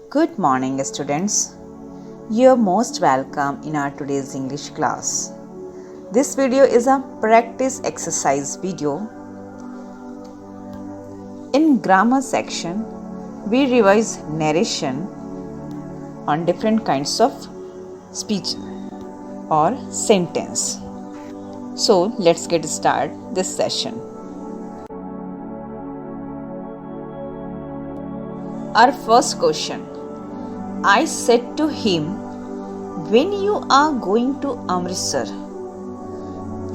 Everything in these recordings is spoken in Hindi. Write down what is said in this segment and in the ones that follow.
Good morning, students. You are most welcome in our today's English class. This video is a practice exercise video. In grammar section, we revise narration on different kinds of speech or sentence. So, let's get started this session. Our first question. I said to him, when you are going to Amritsar.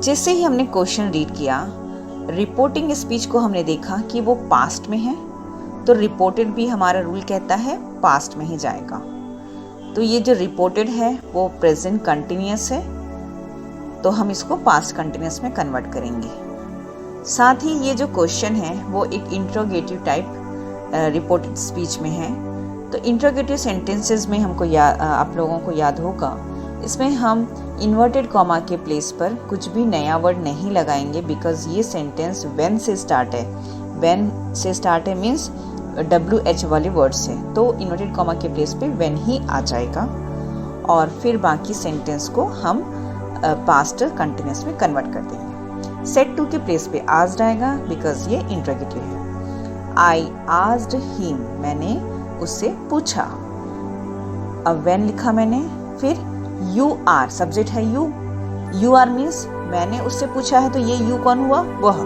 जैसे ही हमने क्वेश्चन रीड किया, रिपोर्टिंग स्पीच को हमने देखा कि वो पास्ट में है, तो रिपोर्टेड भी हमारा रूल कहता है पास्ट में ही जाएगा. तो ये जो रिपोर्टेड है वो प्रेजेंट कंटिन्यूअस है, तो हम इसको पास्ट कंटिन्यूअस में कन्वर्ट करेंगे. साथ ही ये जो क्वेश्चन है वो एक इंट्रोगेटिव टाइप रिपोर्टेड स्पीच में है. तो इंट्रोगेटिव सेंटेंसेस में हमको आप लोगों को याद होगा, इसमें हम इन्वर्टेड कॉमा के प्लेस पर कुछ भी नया वर्ड नहीं लगाएंगे, बिकॉज ये सेंटेंस व्हेन से स्टार्ट है. व्हेन से स्टार्ट है मीन्स WH वाले वर्ड से, तो इन्वर्टेड कॉमा के प्लेस पे व्हेन ही आ जाएगा और फिर बाकी सेंटेंस को हम पास्ट कंटिन्यूअस में कन्वर्ट कर देंगे. सेड टू के प्लेस पे आस्क्ड आएगा, बिकॉज ये इंट्रोगेटिव है. आई आस्क्ड हिम, मैंने उससे पूछा. अब व्हेन लिखा मैंने, फिर यू आर, सब्जेक्ट है यू आर मीन्स मैंने उससे पूछा है, तो ये यू कौन हुआ, वह,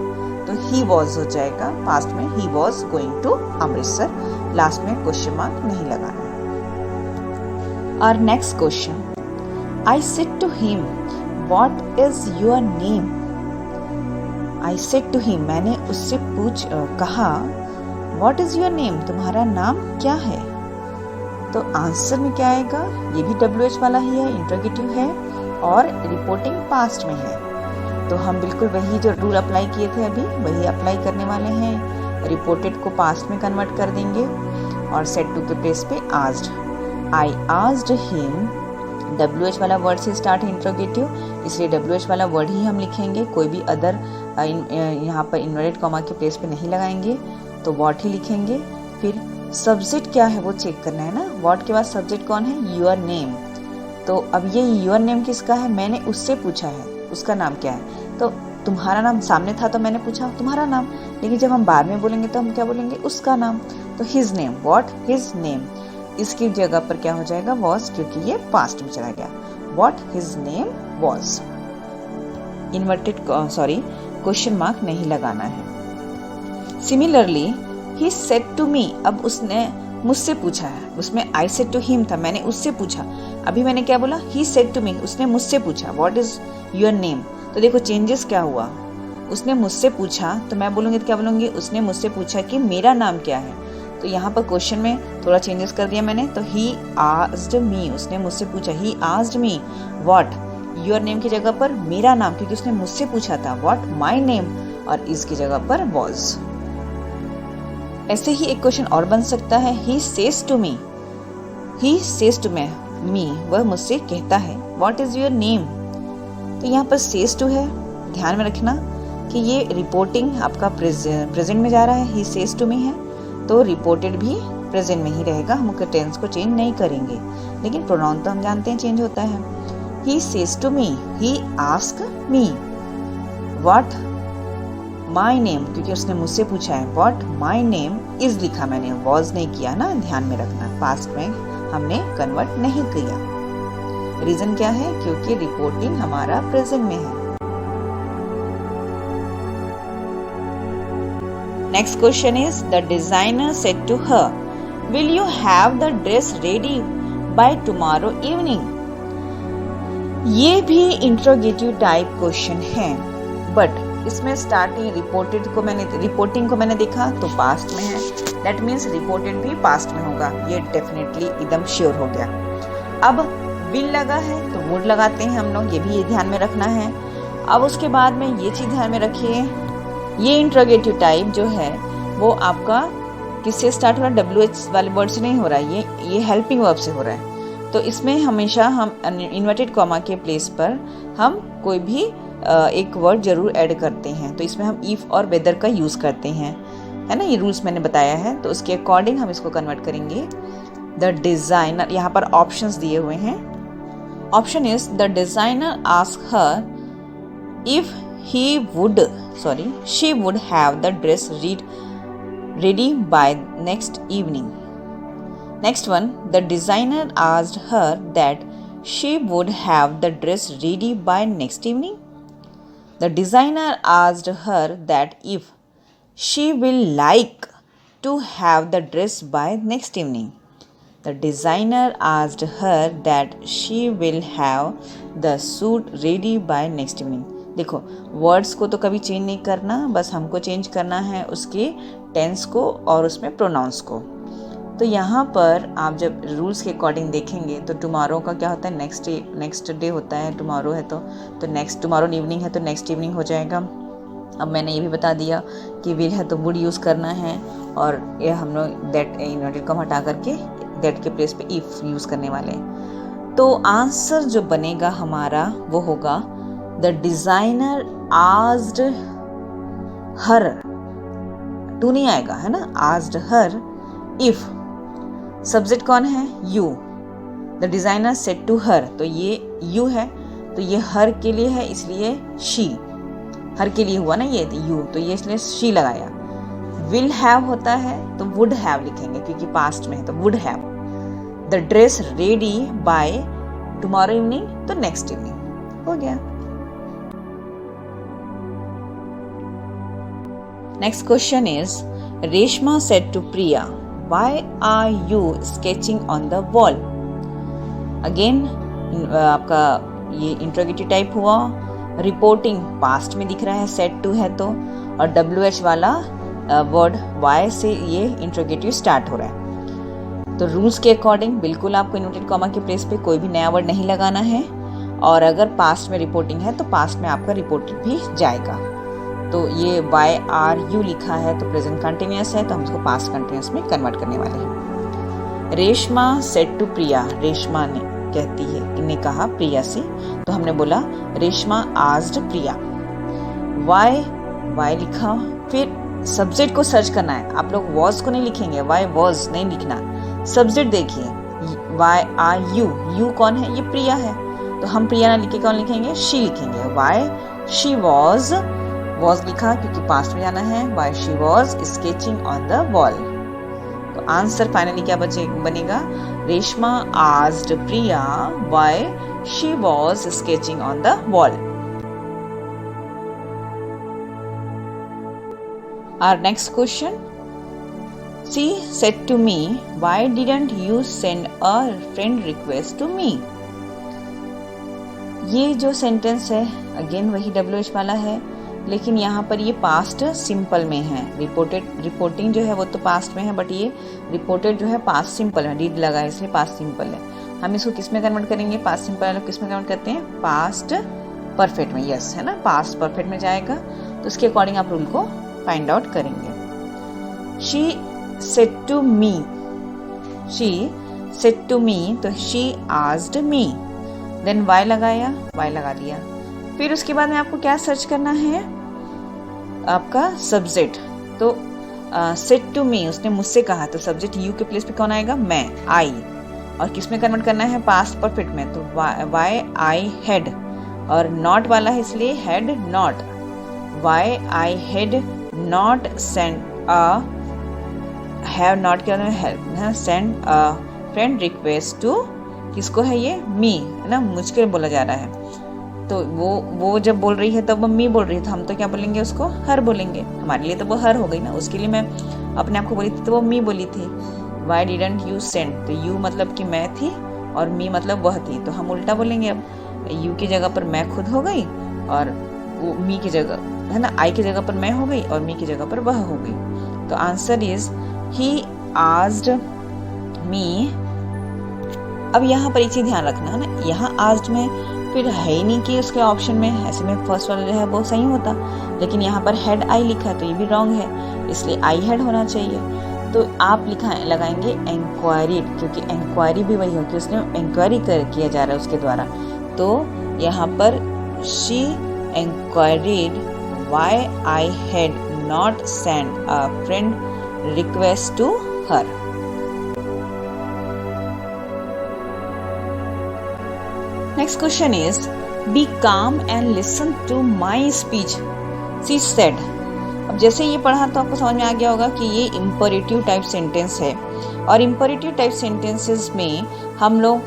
तो ही वॉज हो जाएगा. पास्ट में he was going to Amritsar. Last में क्वेश्चन मार्क नहीं लगाना. और next question. I said to him what is your name. I said to him, मैंने उससे कहा व्हाट इज योर नेम, तुम्हारा नाम क्या है. तो आंसर में क्या आएगा, ये भी WH वाला ही है, इंट्रोगेटिव है और रिपोर्टिंग पास्ट में है. तो हम बिल्कुल वही जो रूल अप्लाई किए थे अभी वही अप्लाई करने वाले हैं. रिपोर्टेड को पास्ट में कन्वर्ट कर देंगे और सेड टू के प्लेस पे asked. I asked him, WH वाला वर्ड से स्टार्ट है इंट्रोगेटिव, इसलिए WH वाला वर्ड ही हम लिखेंगे, कोई भी अदर यहाँ पर इन्वर्टेड कॉमा के प्लेस पे नहीं लगाएंगे, तो व्हाट ही लिखेंगे. फिर सब्जेक्ट क्या है वो चेक करना है ना. व्हाट के बाद सब्जेक्ट कौन है, योर नेम. तो अब ये योर नेम किसका है, मैंने उससे पूछा है, उसका नाम क्या है. तो तुम्हारा नाम सामने था तो मैंने पूछा तुम्हारा नाम, लेकिन जब हम बाद में बोलेंगे तो हम क्या बोलेंगे, उसका नाम. तो his name, what his name, इसकी जगह पर क्या हो जाएगा, वॉज, क्योंकि ये पास्ट में चला गया. What his name was. Inverted question mark नहीं लगाना है. Similarly he said to me, अब उसने मुझसे पूछा है, उसमें आई सेड टू हिम था, मैंने उससे पूछा. अभी मैंने क्या बोला, ही सेड टू मी, उसने मुझसे पूछा व्हाट इज योर नेम. तो देखो चेंजेस क्या हुआ, उसने मुझसे पूछा तो मैं बोलूँगी तो क्या बोलूँगी, उसने मुझसे पूछा कि मेरा नाम क्या है. तो यहाँ पर क्वेश्चन में थोड़ा चेंजेस कर दिया मैंने. तो ही आस्क्ड मी, उसने मुझसे पूछा, he asked me what your name की जगह पर मेरा नाम, क्योंकि उसने मुझसे पूछा था व्हाट माई नेम, और इसकी जगह पर वॉज. ऐसे ही एक क्वेश्चन और बन सकता है, he says to me, he says to me, वह मुझसे कहता है व्हाट इज योर नेम. तो यहाँ पर सेज टू है, ध्यान में रखना कि ये रिपोर्टिंग आपका प्रेजेंट में जा रहा है, ही सेज टू मी है, तो रिपोर्टेड भी प्रेजेंट में ही रहेगा, हम टेंस को चेंज नहीं करेंगे, लेकिन प्रोनाउन तो हम जानते हैं चेंज होता है. He says to me, he ask me what my name, क्योंकि उसने मुझसे पूछा है व्हाट माई नेम इज लिखा मैंने, वॉज नहीं किया ना, ध्यान में रखना. पास्ट में हमने कन्वर्ट नहीं किया. रीजन क्या है, क्योंकि रिपोर्टिंग हमारा प्रेजेंट में है. Next question is the designer said to her will you have the dress ready by tomorrow evening. ये भी इंट्रोगेटिव टाइप क्वेश्चन है, बट इसमें स्टार्टिंग रिपोर्टिंग को मैंने देखा तो पास्ट में है, दैट मीन्स रिपोर्टेड भी पास्ट में होगा, ये डेफिनेटली एकदम श्योर हो गया. अब विल लगा है तो वुड लगाते हैं हम लोग, ये भी ये ध्यान में रखना है. अब उसके बाद में ये चीज ध्यान में रखिए, ये इंट्रोगेटिव टाइप जो है वो आपका किससे स्टार्ट हो रहा है, WH वाले वर्ड से नहीं हो रहा है, ये हेल्पिंग वर्ब से हो रहा है. तो इसमें हमेशा हम इन्वर्टेड कॉमा के प्लेस पर हम कोई भी एक वर्ड जरूर ऐड करते हैं. तो इसमें हम इफ और वेदर का यूज करते हैं, है ना, ये रूल्स मैंने बताया है, तो उसके अकॉर्डिंग हम इसको कन्वर्ट करेंगे. द डिजाइनर, यहाँ पर ऑप्शंस दिए हुए हैं. Option is the designer ask her if she would have the dress ready by next evening. Next one, the designer asked her that she would have the dress ready by next evening. The designer asked her that if she will like to have the dress by next evening. The designer asked her that she will have the suit ready by next evening. देखो, वर्ड्स को तो कभी चेंज नहीं करना, बस हमको चेंज करना है उसके टेंस को और उसमें प्रोनाउंस को. तो यहाँ पर आप जब रूल्स के अकॉर्डिंग देखेंगे तो टुमारो का क्या होता है, नेक्स्ट डे होता है. टुमारो है तो नेक्स्ट, टुमारो इवनिंग है तो नेक्स्ट इवनिंग हो जाएगा. अब मैंने ये भी बता दिया कि विल है तो वुड यूज़ करना है, और ये हम लोग दैट इन्वर्टेड कॉमा हटा करके दैट के प्लेस पे इफ यूज़ करने वाले हैं. तो आंसर जो बनेगा हमारा वो होगा the designer asked her. To नहीं आएगा, है ना. आस्क्ड हर इफ, सब्जेक्ट कौन है, you. The designer said to her, तो ये यू है, तो ये हर के लिए है इसलिए शी. हर के लिए हुआ ना ये यू, तो ये इसलिए शी लगाया. विल हैव होता है तो वुड हैव लिखेंगे क्योंकि पास्ट में है, तो would have. The dress ready by tomorrow evening, तो नेक्स्ट इवनिंग हो गया. Next question is, Reshma said to Priya, why are you sketching on the wall? Again, आपका ये इंट्रोगेटिव टाइप हुआ. रिपोर्टिंग पास्ट में दिख रहा है, सेड टू है तो, और WH वाला वर्ड वाई से ये इंट्रोगेटिव स्टार्ट हो रहा है. तो रूल्स के अकॉर्डिंग बिल्कुल आपको इन्वर्टेड कॉमा के प्लेस पे कोई भी नया वर्ड नहीं लगाना है, और अगर पास्ट में रिपोर्टिंग है तो पास्ट में आपका रिपोर्टेड भी जाएगा. तो ये वाई आर यू लिखा है तो प्रेजेंट कंटिन्यूअस है, तो हम इसको पास्ट कंटिन्यूअस में कन्वर्ट करने वाले हैं. रेशमा सेड टू प्रिया, रेशमा ने कहती है, इन्हें कहा प्रिया से, तो हमने बोला रेशमा आस्क्ड प्रिया. वाई लिखा, फिर सब्जेक्ट को सर्च करना है. आप लोग वॉज को नहीं लिखेंगे, वाई वॉज नहीं लिखना. सब्जेक्ट देखिए, वाई आर यू, यू कौन है, ये प्रिया है, तो हम प्रिया ना लिखे कौन लिखेंगे, शी लिखेंगे. वाई शी वॉज लिखा क्योंकि पास्ट में जाना है. Why she was sketching on the wall. तो आंसर फाइनली क्या बनेगा, Reshma asked Priya why she was sketching on the wall. Our next question. She said to me, why didn't you send a friend request to me? ये जो सेंटेंस है अगेन वही WH वाला है, लेकिन यहाँ पर ये पास्ट सिंपल में है. रिपोर्टिंग जो है वो तो पास्ट में है, बट ये रिपोर्टेड जो है पास्ट सिंपल में, डिड लगा है इसलिए पास्ट सिंपल है. हम इसको किस में कन्वर्ट करेंगे, पास्ट सिंपल वाला किस में कन्वर्ट करते हैं, पास्ट परफेक्ट में. यस है ना, पास्ट परफेक्ट में जाएगा, तो उसके अकॉर्डिंग आप रूल को फाइंड आउट करेंगे. शी सेड टू मी, तो she asked me. Then why लगाया, वाई लगा दिया. फिर उसके बाद में आपको क्या सर्च करना है, आपका सब्जेक्ट. तो सेड टू मी, उसने मुझसे कहा, तो सब्जेक्ट यू के प्लेस पे कौन आएगा, मैं, आई. और किस में कन्वर्ट करना है, पास्ट परफेक्ट में, तो वाई आई हैड, और नॉट वाला है इसलिए had not. Why I had not send a, have not क्या है, send a friend request to, किसको है ये, मी है ना, मुझके बोला जा रहा है. तो वो जब बोल रही है तब वो मी बोल रही है, तो हम तो क्या बोलेंगे उसको, हर बोलेंगे. हमारे लिए तो वो हर हो गई ना, उसके लिए मैं अपने आप को बोली थी तो वो मी बोली थी. वाई डिडंट यू सेंड, तो यू मतलब कि मैं थी और मी मतलब वह थी, तो हम उल्टा बोलेंगे. अब यू की जगह पर मैं खुद हो गई, और वो मी की जगह है ना, आई की जगह पर मैं हो गई और मी की जगह पर वह हो गई. तो answer is he asked me. अब यहाँ पर एक चीज ध्यान रखना है ना, यहाँ आस्क्ड में फिर है ही नहीं कि उसके ऑप्शन में, ऐसे में फर्स्ट वाला जो है वो सही होता, लेकिन यहाँ पर हैड आई लिखा है तो ये भी रॉन्ग है, इसलिए आई हैड होना चाहिए. तो आप लगाएंगे इंक्वायरीड, क्योंकि इंक्वायरी भी वही होगी, उसने इंक्वायरी किया जा रहा है उसके द्वारा. तो यहाँ पर she inquired why I had not send a friend request to her. Next question is be calm and listen to my speech she said. अब जैसे ये पढ़ा तो आपको समझ में आ गया होगा कि ये इम्परेटिव टाइप सेंटेंस है, और इम्परेटिव टाइप सेंटेंसेस में हम लोग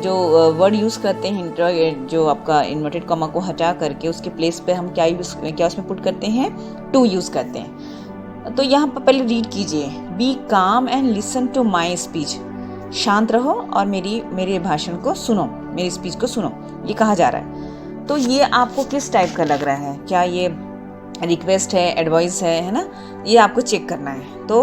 जो वर्ड यूज़ करते हैं, जो आपका इन्वर्टेड कॉमा को हटा करके उसके प्लेस पे हम क्या उसमें पुट करते हैं, टू यूज़ करते हैं। तो यहाँ पर पहले रीड कीजिए, be calm and listen to my speech, शांत रहो और मेरे भाषण को सुनो, मेरी स्पीच को सुनो, ये कहा जा रहा है। तो ये आपको किस टाइप का लग रहा है, क्या ये रिक्वेस्ट है, एडवाइस है ना, ये आपको चेक करना है। तो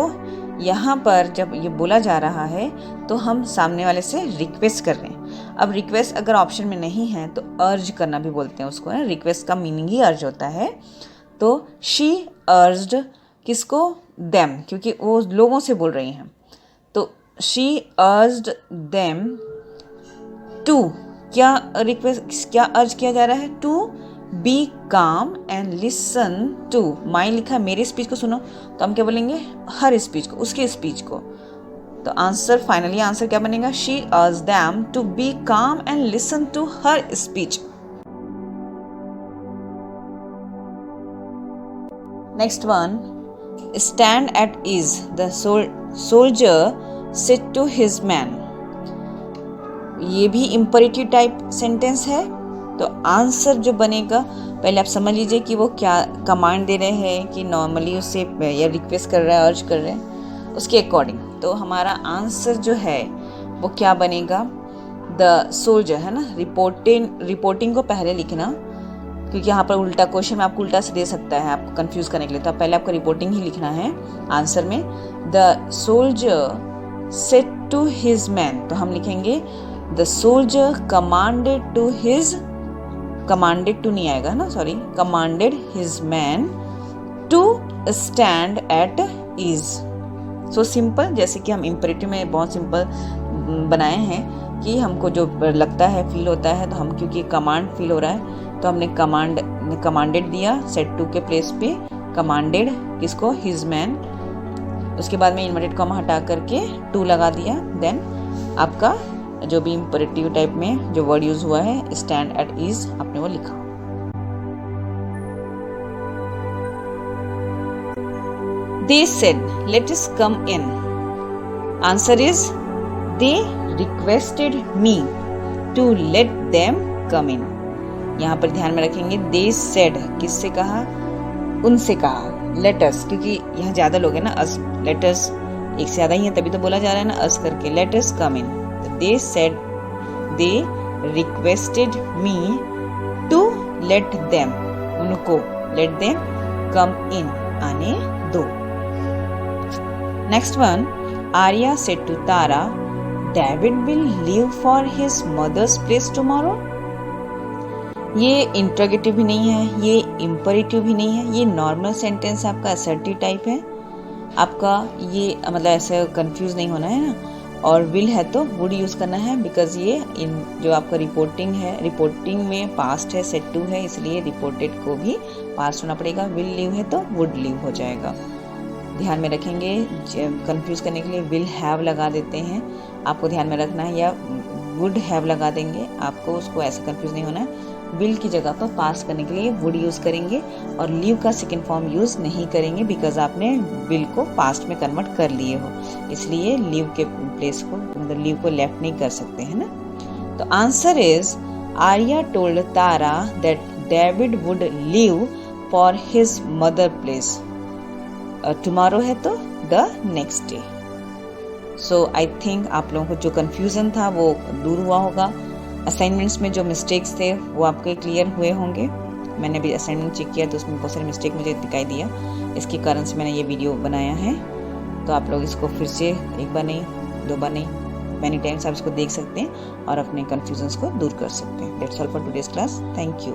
यहाँ पर जब ये बोला जा रहा है तो हम सामने वाले से रिक्वेस्ट कर रहे हैं। अब रिक्वेस्ट अगर ऑप्शन में नहीं है तो अर्ज करना भी बोलते हैं उसको, है, रिक्वेस्ट का मीनिंग ही अर्ज होता है। तो शी अर्ज्ड किसको, देम, क्योंकि वो लोगों से बोल रही हैं। तो शी अर्ज्ड देम टू, क्या रिक्वेस्ट, क्या अर्ज किया जा रहा है, to be calm and listen to माई, लिखा मेरी स्पीच को सुनो, तो हम क्या बोलेंगे, हर स्पीच को, उसकी स्पीच को। तो आंसर, फाइनली आंसर क्या बनेगा, she urge them to be calm and listen to her speech. Next one, stand at ease the soldier said to his man. ये भी इम्परेटिव टाइप सेंटेंस है। तो आंसर जो बनेगा, पहले आप समझ लीजिए कि वो क्या कमांड दे रहे हैं कि नॉर्मली उससे या रिक्वेस्ट कर रहा है, अर्ज कर रहे हैं, उसके अकॉर्डिंग। तो हमारा आंसर जो है वो क्या बनेगा, द सोल्जर, है ना। रिपोर्टिंग को पहले लिखना, क्योंकि यहाँ पर उल्टा क्वेश्चन में आपको उल्टा से दे सकता है आपको कंफ्यूज करने के लिए। तो पहले आपको रिपोर्टिंग ही लिखना है आंसर में। The soldier said to his man, तो हम लिखेंगे the soldier commanded to his, commanded to नहीं आएगा ना, sorry, commanded his man to stand at ease. So simple, जैसे कि हम इम्परेटिव में बहुत सिंपल बनाए हैं कि हमको जो लगता है, फील होता है, तो हम, क्योंकि कमांड फील हो रहा है तो हमने कमांडेड दिया, सेट टू के प्लेस पे कमांडेड किसको, हिज मैन। उसके बाद में इन्वर्टेड कॉमा हटा करके टू लगा दिया। देन आपका जो भी इम्परेटिव टाइप में जो वर्ड यूज हुआ है, स्टैंड एट ईज, आपने वो लिखा। They said, let us come in. Answer is, they requested me to let them come in. यहाँ पर ध्यान में रखेंगे, they said किससे कहा, उनसे कहा, let us, क्योंकि यहाँ ज्यादा लोग हैं ना, us, let us एक से ज्यादा ही है, तभी तो बोला जा रहा है ना, us करके, let us come in. They said, they requested me to let them, उनको let them come in, आने दो। Next one, Arya said to Tara, David will leave for his mother's place tomorrow. ये इंट्रोगेटिव भी नहीं है, ये इम्परेटिव भी नहीं है, ये नॉर्मल सेंटेंस आपका असर्टिव टाइप है आपका। ये मतलब ऐसे कंफ्यूज नहीं होना है ना। और विल है तो वुड यूज़ करना है, बिकॉज ये इन जो आपका रिपोर्टिंग है, रिपोर्टिंग में पास्ट है, सेट टू है, इसलिए रिपोर्टेड को भी पास्ट होना पड़ेगा। विल लीव है तो वुड लीव हो जाएगा। ध्यान में रखेंगे, कंफ्यूज करने के लिए विल हैव लगा देते हैं, आपको ध्यान में रखना है, या वुड हैव लगा देंगे, आपको उसको ऐसे कंफ्यूज नहीं होना है। विल की जगह पर पास्ट करने के लिए वुड यूज़ करेंगे, और लीव का सेकेंड फॉर्म यूज़ नहीं करेंगे, बिकॉज आपने विल को पास्ट में कन्वर्ट कर लिए हो, इसलिए लीव के प्लेस को, मतलब लीव को लेफ्ट नहीं कर सकते, है ना। तो answer is, Arya told Tara that David would leave for his mother place tomorrow है तो the next day. So I think आप लोगों को जो कंफ्यूजन था वो दूर हुआ होगा। असाइनमेंट्स में जो मिस्टेक्स थे वो आपके क्लियर हुए होंगे। मैंने भी असाइनमेंट चेक किया तो उसमें बहुत सारे मिस्टेक मुझे दिखाई दिया, इसके कारण से मैंने ये वीडियो बनाया है। तो आप लोग इसको फिर से एक बार नहीं, दो बार नहीं, मैनी टाइम्स आप इसको देख सकते हैं और अपने कन्फ्यूजन्स को दूर कर सकते हैं। That's all for today's class. Thank you.